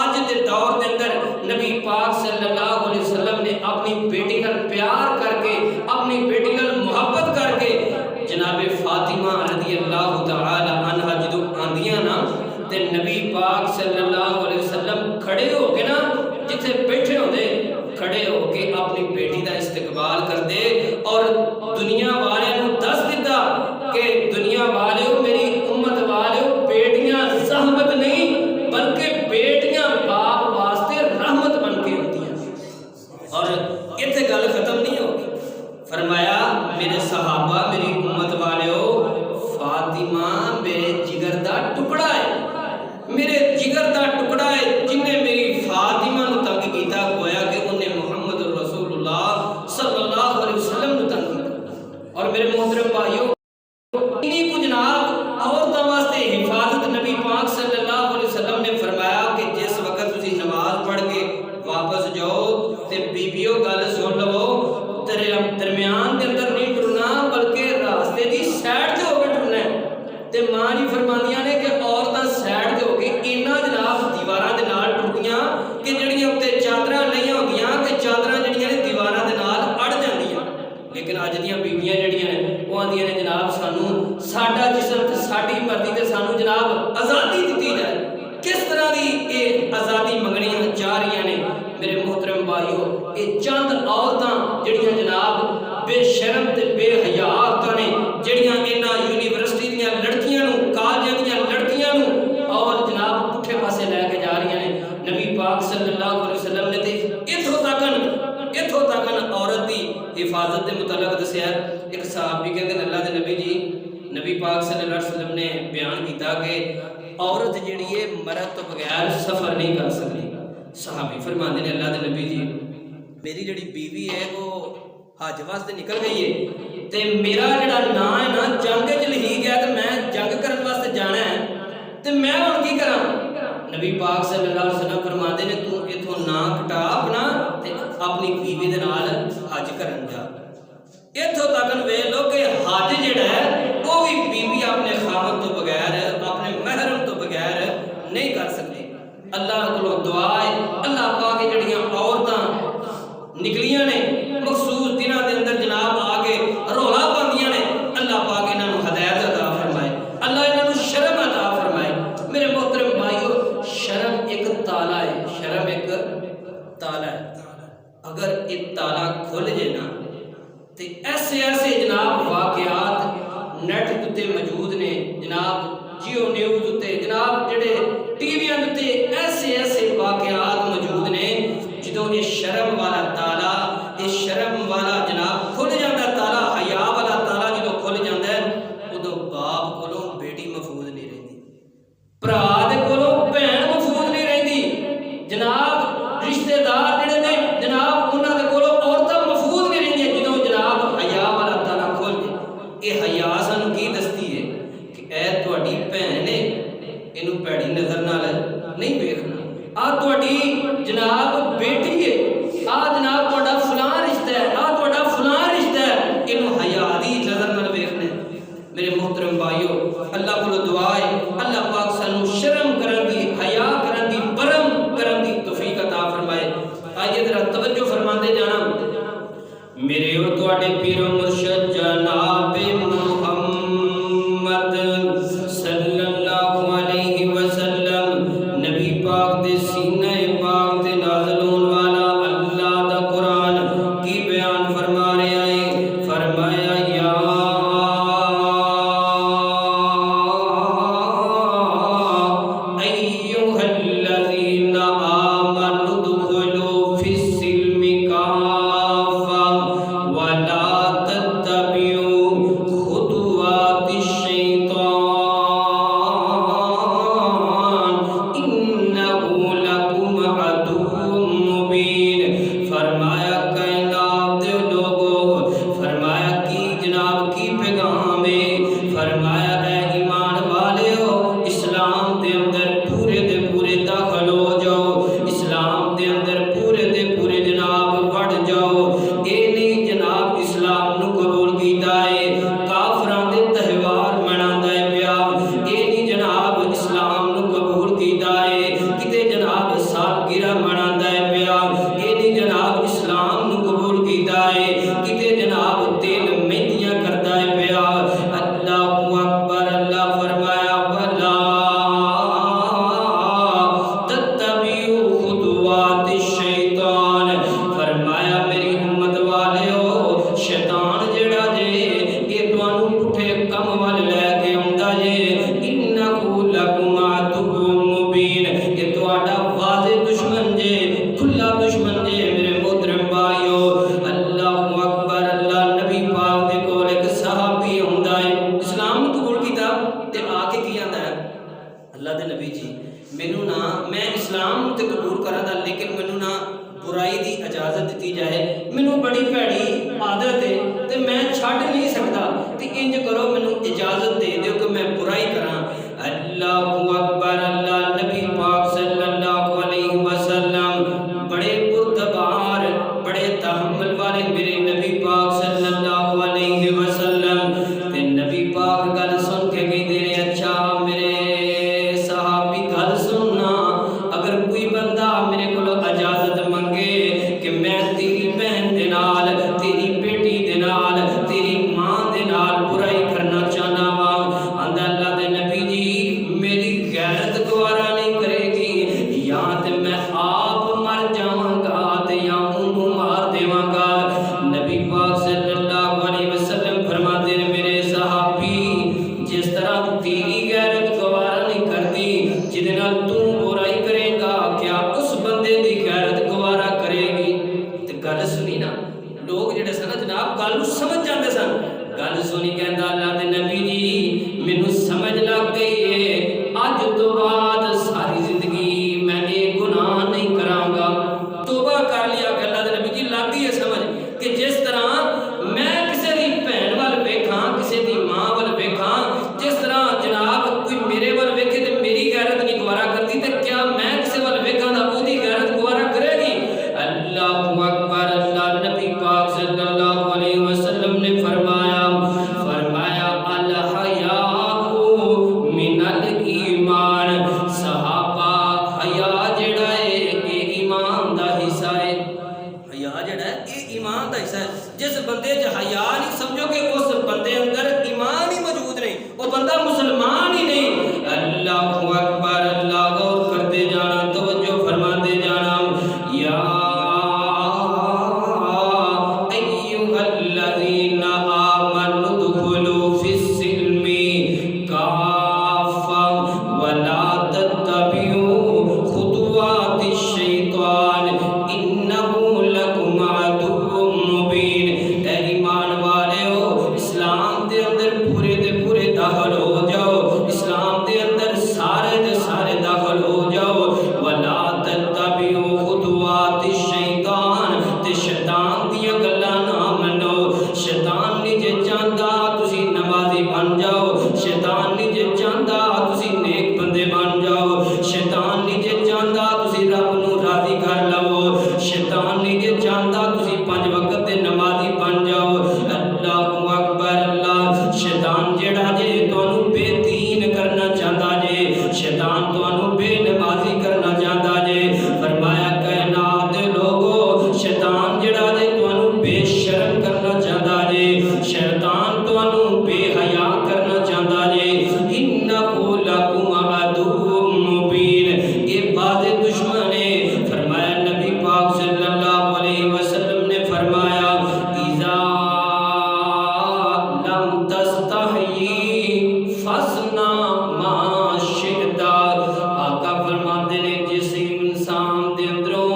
اج دے دور دے اندر نبی پاک صلی اللہ علیہ وسلم نے اپنی بیٹی نال پیار کر کے اپنی بیٹی نال محبت کر کے جناب فاطمہ رضی اللہ تعالی عنہا جدو آندیاں نا تے نبی پاک صلی اللہ علیہ وسلم کھڑے ہو کے نا جتھے بیٹھے ہوندے کھڑے ہو کے اپنی بیٹی دا استقبال کردے اور دنیا والے نو دس دیتا کہ دنیا والے میری امت والے بیٹیاں زحمت نہیں بلکہ بیٹیاں باپ واسطے رحمت بن کے ہوتی ہیں۔ اور اتنے گل ختم نہیں ہوگی، فرمایا میرے صحابہ میری امت والے فاطمہ میرے جگر دا ٹکڑا ہے، میرے جگر دا ٹکڑا ہے جن نے میری فاطمہ نو تنگ کیتا گویا کہ انہیں محمد رسول اللہ صلی اللہ علیہ وسلم نو تنگ کیتا۔ اور میرے محترم بھائیوں انہی کو جناب عورتوں واسطے حفاظت نبی پاک صلی اللہ علیہ وسلم نے فرمایا کہ جس وقت تسی نماز پڑھ کے واپس جاؤ تے بیبیوں گل سن لو درمیان دے اندر نہیں ٹرنا بلکہ راستے دی سائڈ تے ہو کے ٹرنا ہے۔ تے ماں جی فرماندیاں نے کہ عورتاں سائڈ تے ہو کے اینا جناب دیواراں دے نال ٹردیاں کہ جڑیاں اوتے چادراں نہیں ہوندیاں کہ چادراں جڑیاں نے دیواراں دے نال اڑ جاندیاں۔ لیکن اج دیاں بیبیاں جڑیاں نے وہ آندیاں نے جناب سانو ساڈا جسم تے ساڈی مرضی تے سانو جناب آزادی دتی جائے۔ کس طرح دی یہ آزادی منگنیاں چاہ رہی نے میرے محترم بھائیو، یہ چند عورتاں جڑیاں جناب بے شرم تے بے حیا عورتاں نے جڑیاں انہاں یونیورسٹی دیاں لڑکیاں نو کالجاں دیاں لڑکیاں نو اور جناب پٹھے پاسے لے کے جا رہی نے۔ نبی پاک صلی اللہ علیہ وسلم نے تے اتھوں تکن عورت دی حفاظت دے متعلق دسیا۔ ایک صحابی کہندے اللہ دے نبی جی نبی پاک صلی اللہ علیہ وسلم نے بیان کیتا کہ عورت جڑی ہے مرد تو بغیر سفر نہیں کر سکتی۔ صحابی فرماندے نے اللہ دے نبی جی میری جڑی بیوی ہے وہ حج واسطے نکل گئی ہے تے میرا جڑا نام ہے نا جنگ وچ لکھی گیا تے میں جنگ کرن واسطے جانا ہے تے میں ہن کی کراں؟ نبی پاک صلی اللہ علیہ وسلم فرماندے نے تو ایتھوں نام کٹا اپنا تے اپنی بیوی دے نال حج کرن جا۔ اتھوں تک ویکھ لو کہ حج جڑا ہے وہ بھی بیوی اپنے خاوند تو بغیر اپنے محرم تو بغیر نہیں کر سکتی۔ اللہ کو دعا ہے اللہ پاک کی جڑیاں عورتاں نکلیاں نے مخصوص دنوں دے اندر جناب آگے رولا پاندیاں نے اللہ پاک انہاں نو ہدایت عطا فرمائے، اللہ انہاں نو شرم عطا فرمائے۔ میرے محترم بھائیو شرم ایک تالا ہے، شرم ایک تالا ہے، اگر ایک تالا کھل جائے نا تے ایسے جناب واقعات نیٹ تے موجود نے جناب جیو نیوز تے جناب جڑے ٹی ویاں تے ایسے واقعات موجود نے جدوں یہ شرم والا تالا یہ شرم والا جناب کھل جاتا تالا حیا والا تالا جدوں کھل جاتا ہے ادوں باپ کولوں بیٹی محفوظ نہیں رہندی، بھرا دے کولوں بہن محفوظ نہیں رہندی، جناب رشتہ دار جڑے نے جناب انہاں دے کولوں عورتاں محفوظ نہیں رہندیاں جدوں جناب حیا والا تالا کھل جائے۔ یہ حیا سانوں کی دستی ہے کہ اے تہاڈی بہن ہے اینو پیڑی نظر نال نہیں ویکھنا، آ تہاڈی جناب بیٹی ہے، آ جناب تہاڈا فلاں رشتہ ہے، آ تہاڈا فلاں رشتہ ہے، اینو حیا دی نظر نال ویکھنا۔ میرے محترم بھائیو اللہ کو دعا ہے اللہ پاک سانو شرم کرن دی حیا کرن دی برم کرن دی توفیق عطا فرمائے۔ آئیے ذرا توجہ فرماندے جانا میرے اور تہاڈے پیر و مرشد جناب محمد صلی اللہ علیہ وسلم نبی پاک دے سینہ پاک تے نازل ہون والا اللہ دا قرآن کی بیان اللہ دے نبی جی مینوں نہ میں اسلام تے قبول کراں دا لیکن مینوں نہ برائی دی اجازت دیتی جائے مینوں بڑی بھڑی عادت ہے تے میں چھڈ نہیں سکدا تے انج کرو مینوں اجازت دے دیو کہ میں برائی کراں اللہ اکبر اللہ نبی پاک صلی اللہ علیہ وسلم بڑے پرتبار بڑے تحمل والے میرے نبی پاک صلی اللہ علیہ وسلم تے نبی پاک گل سن کے کہندے نے اچھا میرے صحابی گل سننا اگر کوئی بندہ میرے کولو اجازت منگے کہ میں تیری بہن دے نال تیری بیٹی دے نال تیری ماں دے نال برائی کرنا چاہنا وا آندا اللہ دے نبی جی میری غیرت گوارا نہیں کرے گی یا تے میں آپ مر جاواں گا تے یا انہوں مار دیواں گا نبی پاک صلی اللہ علیہ وسلم فرماتے ہیں میرے صحابی جس طرح تیری غیرت گوارا نہیں کرتی جدے نال تو برائی کرے گا کیا اس بندے دی غیرت گوارا کرے گی تے گل سنی نا لوگ جڑے سن جناب گل سمجھ جاندے سن گل سنی کہندا اللہ دے نبی جی مینوں سمجھ لگ گئی ہے اج تو بعد ساری زندگی میں یہ گناہ نہیں کراں گا توبہ کر لیا کہ اللہ دے نبی جی لگ گئی ہے سمجھ کہ جس طرح میں کسی دی بہن وال ویکھاں کسی دی ماں وال ویکھاں جس طرح جناب کوئی میرے وال ویکھے تے میری غیرت نہیں گوارا کرتی تے کیا میں کسی وال ویکھاں تا اودی غیرت گوارا کرے گی اللہ اکبر اللہ نبی پاک صلی اللہ علیہ وسلم نے فرمایا الحیاء من الایمان صحابہ حیا جڑا ہے یہ ایمان دا حصہ ہے حیا جڑا ہے یہ ایمان دا حصہ ہے جس بندے چ حیا نہیں سمجھو کہ اس بندے اندر ایمان ہی موجود نہیں وہ بندہ مسلمان ہی نہیں اللہ اکبر اللہ غور کرتے جانا توجہ فرماتے جانا یا ایھا الذین آمنوا ادخلوا فی السلم کافہ ولا تتبعوا خطوات الشیطان انہ لکم عدو مبین اے ایمان والےو اسلام دے اندر پورے دے پورے داخل ہو جاؤ اسلام دے اندر سارے دے سارے داخل ہو جاؤ ولا تتبعوا خطوات الشیطان تے شیطان دیاں گلاں نہ منو شیطان نہیں جے چاہندا تسی نمازی بن جاؤ شیطان نہیں جے چاہندا تسی نیک بندے بن جاؤ شیطان نہیں جے چاہندا تسی رب نو راضی کر لو شیطان نہیں جے چاہندا تسی 5 وقت دے نمازی بن جاؤ اللہ اکبر اللہ شیطان جڑا جے تانوں بے دین کرنا چاہندا جے شیطان تانوں بے نمازی کرنا چاہندا جے فرمایا کائنات دے لوگو شیطان جڑا جے تانوں بے شرم کرنا چاہندا جے شیطان تانوں بے حیا کرنا چاہندا جے انہ لکم عدو مبین یہ واضح دشمن ہے فرمایا نبی پاک صلی اللہ علیہ وسلم نے فرمایا اذا لم تستحی فصنع ما شئت آقا فرماتے ہیں جس انسان دے اندروں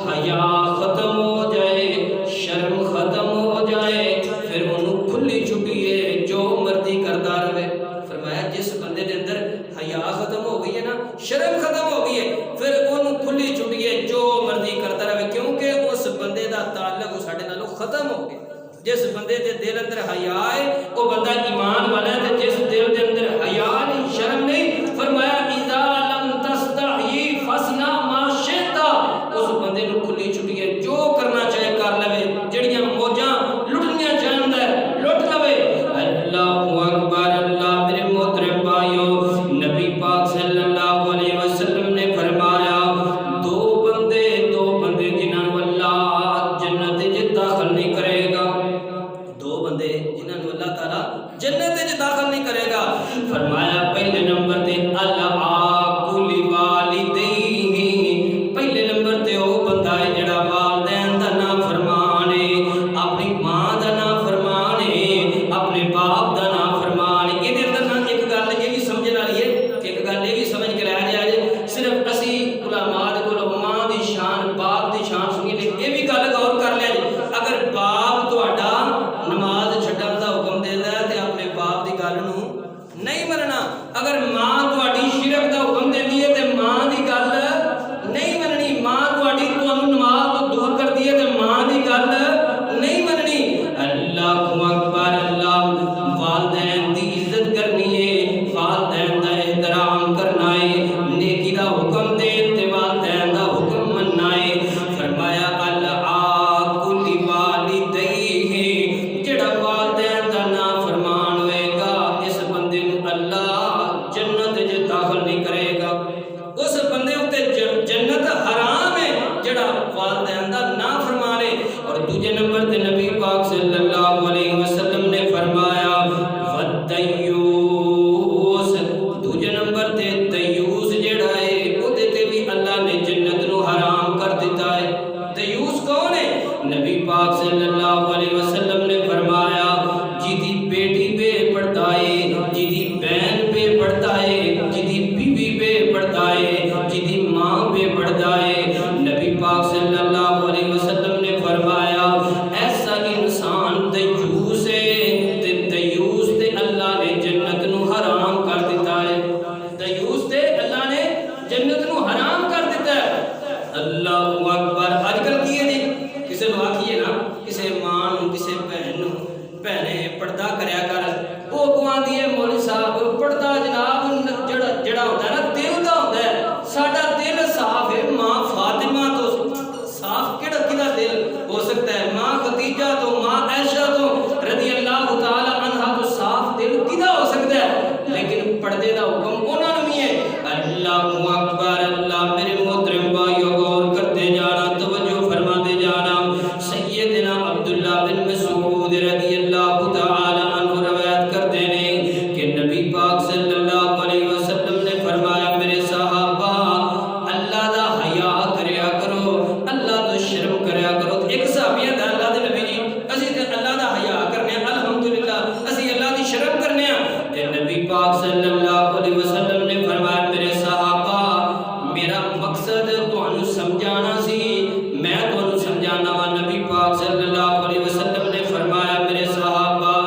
حیا ختم ہو جائے شرم ختم ہو جائے پھر انہوں کھلی چھٹی ہے جو مرضی کرتا رہے فرمایا جس بندے دے اندر حیا ختم ہو گئی ہے نا شرم ختم ہو گئی ہے پھر انہوں کھلی چھٹی ہے جو مرضی کرتا رہے کیونکہ اس بندے دا تعلق ساڈے نالوں ختم ہو گیا جس بندے دے دل اندر حیا ہے وہ بندہ ایمان والا ہے جس دل دے اندر حیا نہیں شرم نہیں فرمایا اذا لم تستحی فصنع ما شئت اس بندے نو کھلی چھٹی ہے جو کرنا چاہے کر لوے جڑیاں موجاں لٹنیاں چاہندا ہے لٹ لوے اللہ اکبر اللہ میرے محترم بھائیو نبی پاک صلی اللہ علیہ وسلم نے فرمایا دو بندے جنہاں نو اللہ جنت وچ داخل نہیں کرے گا دو بندے جنہاں نو اللہ تعالی جنت وچ داخل نہیں کرے گا فرمایا پہلے نمبر تے العاق لوالدیہ پہلے نمبر تے او بندہ ہے جڑا والدین دا نافرمان ہے اپنی ماں دا نافرمان ہے اپنے باپ دا نافرمان ہے یہ دے اندر نہ ایک گل یہ بھی سمجھن والی ہے ایک گل یہ بھی سمجھ کے لیا جائے صرف اسی علماء دے کول ماں دی شان باپ دی شان سنی لیکن یہ بھی گل غور کر لیا جائے اگر باپ تہاڈا نماز چھڈن دا حکم دیندا ہے تے اپنے باپ دی گل نو نہیں مننا اگر ماں تہاڈی شرک دا پردے دا حکم انہاں نوں بھی ہے۔ اللہ اکبر، اللہ میرے محترم بھائیو غور کرتے جانا، توجہ فرماتے جانا۔ سیدنا عبداللہ بن مسعود رضی اللہ تعالی عنہ روایت کرتے ہیں کہ نبی پاک صلی اللہ علیہ وسلم نے فرمایا میرے صحابہ اللہ دا حیا کریا کرو، اللہ تو شرم کریا کرو۔ ایک صحابی دا اللہ دے نبی جی اسی تے اللہ دا حیا کرنے الحمدللہ، اسی اللہ دی شرم کرنے تے نبی پاک صلی اللہ علیہ وسلم نے فرمایا میرے صحابہ میرا مقصد تانوں سمجھانا سی، میں تانوں سمجھانا وا۔ نبی پاک صلی اللہ علیہ وسلم نے فرمایا میرے صحابہ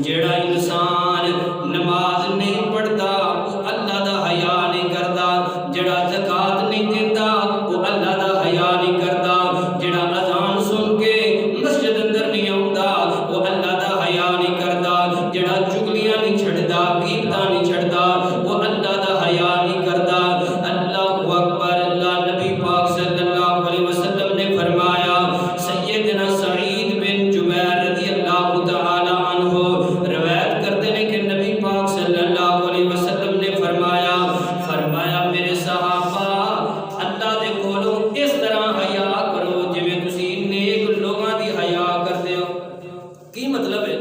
جیڑا انسان نماز نہیں پڑھتا وہ اللہ دا حیا نہیں کرتا، جیڑا زکات نہیں دیتا وہ اللہ دا حیا نہیں کرتا، جیڑا اذان سن کے مسجد اندر نہیں آوندا وہ اللہ دا حیا نہیں کرتا، جیڑا چگلیاں نہیں چھڑدا، غیبتاں نہیں چھڑدا وہ اللہ دا حیا نہیں کرتا۔ اللہ اکبر، اللہ نبی پاک صلی اللہ علیہ وسلم نے فرمایا سیدنا سعید بن جبیر رضی اللہ تعالی عنہ روایت کرتے ہیں کہ نبی پاک صلی اللہ علیہ وسلم نے فرمایا میرے صحابہ اللہ دے کولوں اس طرح حیا کرو جویں تسی نیک لوگاں دی حیا کردے ہو۔ کی مطلب ہے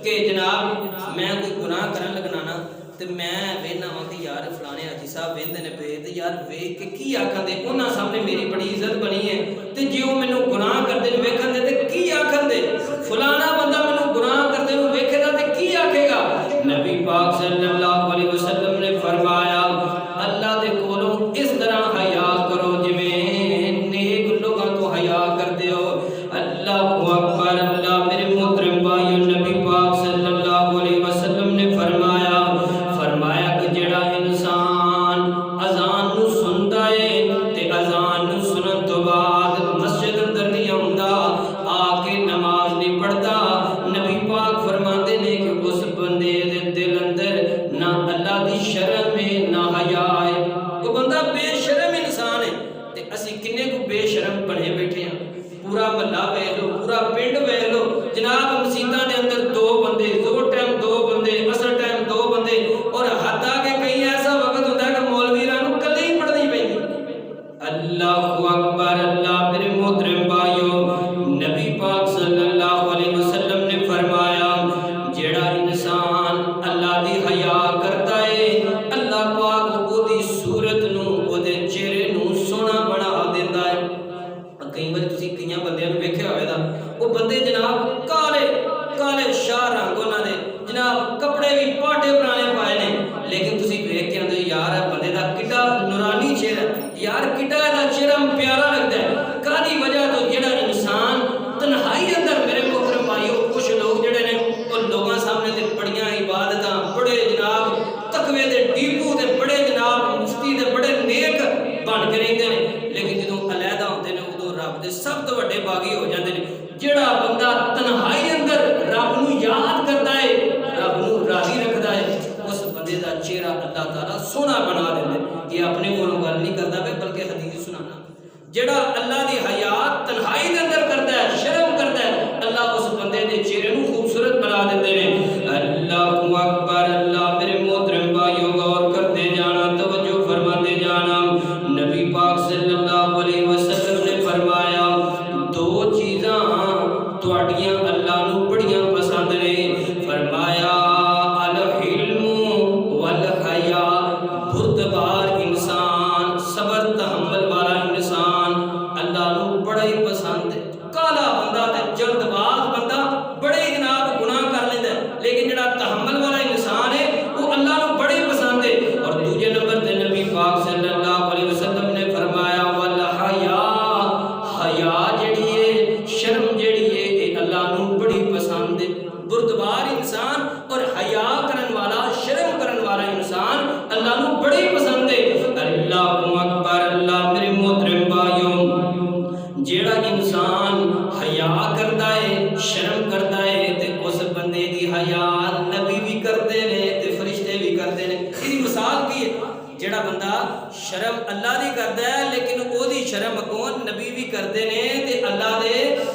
کہ جناب میں کوئی گناہ کرن لگنا نا تے میں وینا وا کہ یار فلانے حاجی صاحب ویندے نے پے تے یار ویکھ کے کی آکھن دے، انہاں سامنے میری بڑی عزت بنی ہے تے جے او مینوں گناہ کردے نے ویکھن دے تے کی آکھن دے، فلانا بندہ مینوں گناہ کردے نوں ویکھے گا تے کی آکھے گا۔ نبی پاک صلی اللہ علیہ وسلم نے فرمایا اللہ دے کولوں اس طرح حیا کرو جویں نیک لوگاں تو حیا کردے ہو۔ اللہ اکبر، اللہ میرے محترم بھائیو نبی پاک صلی اللہ علیہ وسلم نے فرمایا کہ جڑا انسان اذان نو سندا ہے تے اذان نو سنن تو بعد مسجد اندر نہیں آوندا، آ کے نماز نہیں پڑھدا، نبی پاک فرماندے نے کہ اس بندے دے دل اندر نہ اللہ دی شرم ہے نہ حیا ہے، وہ بندہ بے شرم انسان ہے۔ تے اسی کنے کو بے شرم بنے بیٹھے ہیں، پورا محلہ ویکھ لو، پورا پنڈ ویکھ لو، جناب مسجداں دے اندر دو بندے، دو ٹائم دو بندے، اثر ٹائم دو بندے، اور حتیٰ کہ کئی ایسا وقت ہوتا ہے کہ مولوی رانو کلے ہی پڑھنی پیندی۔ اللہ اکبر، اللہ میرے محترم بھائیو نبی پاک صلی اللہ علیہ وسلم نے فرمایا جیڑا انسان اللہ دی حیا کرتا ہے اللہ پاک او دی صورت نو او دے چہرے نو سونا بنا دیندا ہے۔ کئی بار تسی کئی بندیاں نوں ویکھیا ہوئے دا او بندے جناب کالے شاہ رنگ انہاں دے، جناب کپڑے بھی پاٹے پرانے پائے نے، لیکن تسی ویکھ کے آندے یار بندے دا کڈا نورانی چہرہ، یار کڈا دا چہرہ پیارا لگدا ہے۔ کاہدی وجہ تو جڑا انسان تنہائی اندر میرے محترم بھائیو کچھ لوگ جڑے نے او لوگاں سامنے تے بڑیاں عبادتاں، بڑے جناب تقوی دے ڈیپو تے بڑے جناب مفتی تے بڑے نیک بن کے رہندے نے، لیکن جدوں علیحدہ ہوندے نے ادوں رب دے سب تو بڑے باغی ہو جاندے نے۔ جڑا بندہ تنہائی اندر رب نو یاد کردا ہے، رب نو راضی رکھدا ہے، اس بندے دا چہرہ اللہ تعالیٰ سونا بنا دیندا۔ یہ اپنے کولوں گل نہیں کردا بلکہ حدیث سنانا۔ جڑا اللہ دی حیات تنہائی دے اندر کردا ہے، شرم کردا ہے، اللہ اس بندے دے چہرے نو خوبصورت بنا دیندے نے۔ اللہ اکبر، اللہ میرے محترم بھائیو غور کرتے جانا، توجہ فرماتے جانا۔ نبی پاک صلی اللہ علیہ وسلم نے فرمایا دو چیزاں تواڈیاں اللہ نو بڑیاں پسند نے، فرمایا الحلم والحیا، بردبار انسان، صبر تحمل والا انسان اللہ نو بڑا ہی پسند ہے۔ کالا بندہ تے جلد باز بندہ بڑے جناب گناہ کر لیندا ہے، لیکن جڑا تحمل والا انسان ہے وہ اللہ نو بڑی پسند ہے۔ اور دوسرے نمبر تے نبی پاک صلی اللہ علیہ وسلم نے فرمایا والحیا، حیا جڑی ہے، شرم جڑی ہے اے اللہ نو بڑی پسند ہے۔ بردبار انسان اور حیا کرن والا، شرم کرن والا انسان اللہ نو بڑی پسند ہے۔ اللہ اکبر، اللہ میرے محترم بھائیو جیڑا انسان حیا کردا ہے، شرم کردا ہے تے اس بندے دی حیا نبی بھی کردے نے تے فرشتے بھی کردے نے۔ اس دی مثال کی ہے؟ جیڑا بندہ شرم اللہ دی کردا ہے لیکن او دی شرم کون نبی بھی کردے نے تے اللہ دے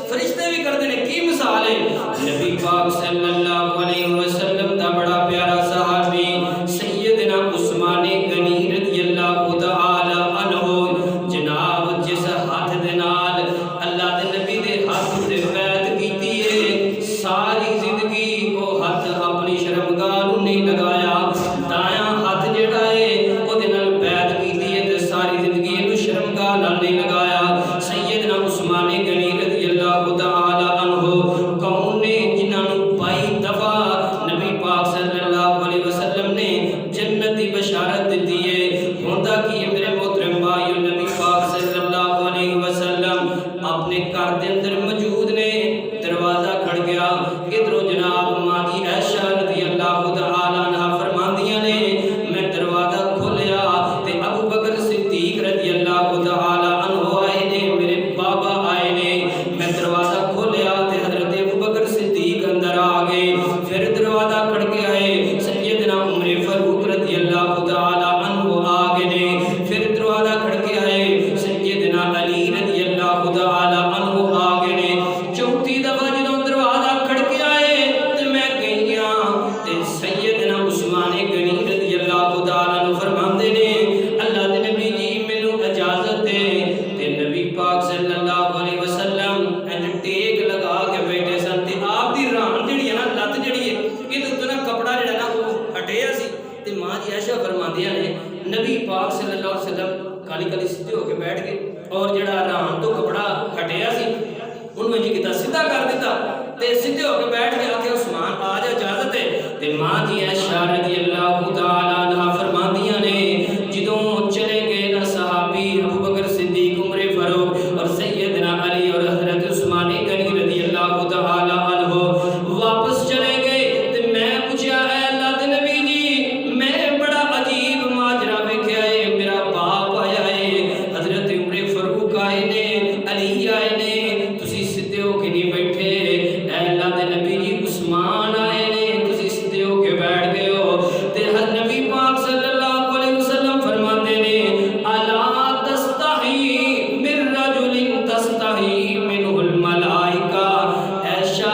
فرشتے بھی کردے نے۔ کی مثال ہے؟ نبی پاک صلی اللہ علیہ وسلم دا بڑا پیارا صحابی نہیں لگایا دایاں ہاتھ جڑا ہے وہ بیعت کی ہے ساری زندگی یہ شرمگاہ نہیں لگایا سیدنا عثمان غنی رضی اللہ تعالی عنہ کون نے جنہاں نوں 22 دفعہ نبی پاک صلی اللہ علیہ وسلم نے جنت دی بشارت دیتی ہے ہوندا کی میرے محترم بھائیو نبی پاک صلی اللہ علیہ وسلم اپنے گھر دے اندر موجود نے دروازہ کھڑ گیا ادھروں جناب ماں جی عائشہ رضی اللہ تعالی عنہا فرماندیاں نے میں دروازہ کھولیا تے ابو بکر صدیق رضی اللہ تعالی عنہ آئے نے میرے بابا آئے نے میں دروازہ کھولیا تے حضرت ابو بکر صدیق اندر آ گئے پھر دروازہ کھڑ کے آئے سیدنا عمر فاروق رضی اللہ تعالی عنہ آ گئے نے پھر دروازہ کھڑ کے آئے سیدنا علی رضی اللہ تعالی عنہ آ گئے نے چوتھی دفعہ جدوں دروازہ کھڑ کے آئے تے میں گئیاں تے سیدنا عثمان غنی رضی اللہ تعالی عنہ فرماندے نے اللہ دے نبی جی مینوں اجازت دے تے نبی پاک صلی اللہ علیہ وسلم انج ٹیک لگا کے بیٹھے سن تے آپ دی ران جڑی ہے نا لت جڑی ہے یہ تو نا کپڑا جڑا نا وہ ہٹیا سی تے ماں جی عائشہ فرماندیاں نے نبی پاک صلی اللہ علیہ وسلم کالی کالی سیدھے ہو کے بیٹھ گئے اور جڑا ران تو کپڑا ہٹیا سی انہوں نے کتا سیدھا کر دیتا تے سیدھے ہو کے بیٹھ کے آکھے عثمان آ جا اجازت ہے تے ماں جی عائشہ رضی اللہ تعالی عنہا فرماندیاں نے جدوں چلے گئے نا صحابی ابو بکر صدیق عمر فاروق اور سیدنا علی اور حضرت عثمان غنی رضی اللہ تعالی عنہ واپس چلے گئے تے میں پوچھا اے اللہ دے نبی جی میں بڑا عجیب ماجرا ویکھیا ہے میرا باپ آیا ہے حضرت عمر فاروق آئے نے علی آئے نے تسی سیدھے ہو کے نہیں بیٹھے اے اللہ دے نبی جی عثمان آئے نے تسی سیدھے ہو کے بیٹھ گئے ہو تے نبی پاک صلی اللہ علیہ وسلم فرماتے نے الا تستحی من رجل تستحی منہ الملائکہ ایشا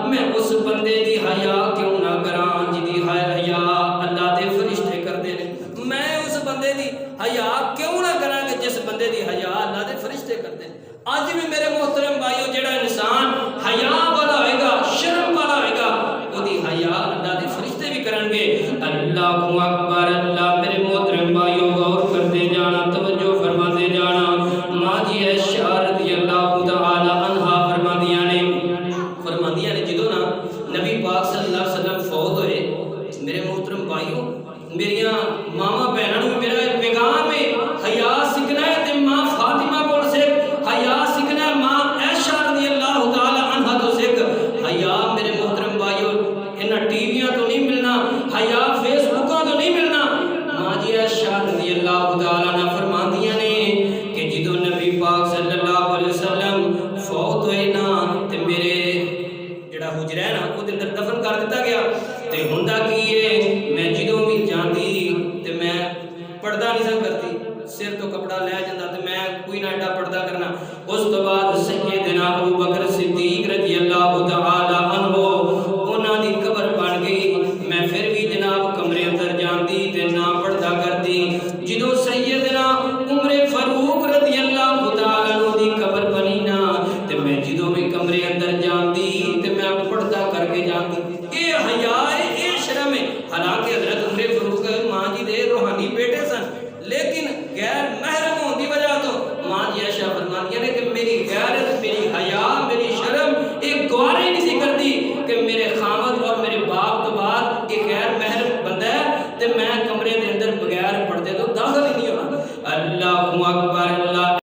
میں اس بندے دی حیا کیوں نہ کراں جدی حیا اللہ دے فرشتے کردے نے میں اس بندے دی حیا کیوں نہ کراں کہ جس بندے دی حیا اللہ دے فرشتے کردے اج بھی میرے محترم بھائیو جڑا انسان حیا والا ہوئے گا شرم والا ہوئے گا وہ دی حیا اللہ دے فرشتے بھی کرن گے اللہ اکبر اللہ میرے محترم بھائیو غور کرتے جانا توجہ فرماتے جانا ماں جی عائشہ رضی اللہ تعالی عنہا فرماندیاں نے جدوں نا نبی پاک صلی اللہ علیہ وسلم فوت ہوئے میرے محترم بھائیو میریاں ماما بہناں نوں میرا پیغام ہے حیا سیکھنا ہے تے ماں فاطمہ کول سیکھ حیا سیکھنا ہے ماں عائشہ رضی اللہ تعالی عنہا تو سیکھ حیا میرے محترم بھائیو انہاں ٹی ویاں تو نہیں ملنا حیا فیس بکاں تو نہیں ملنا ماں جی عائشہ رضی اللہ تعالی عنہا فرماندیاں نے کہ جدوں نبی پاک صلی اللہ علیہ وسلم فوت ہوئے نا تے میرے جڑا حجرہ ہے نا وہ اندر دفن کر دیتا گیا تے ہوندا کی ہے میں جدوں بھی جاندی تے میں پردہ نہیں سا کرتی سر تو کپڑا لے جاندا تے میں کوئی نہ ایڈا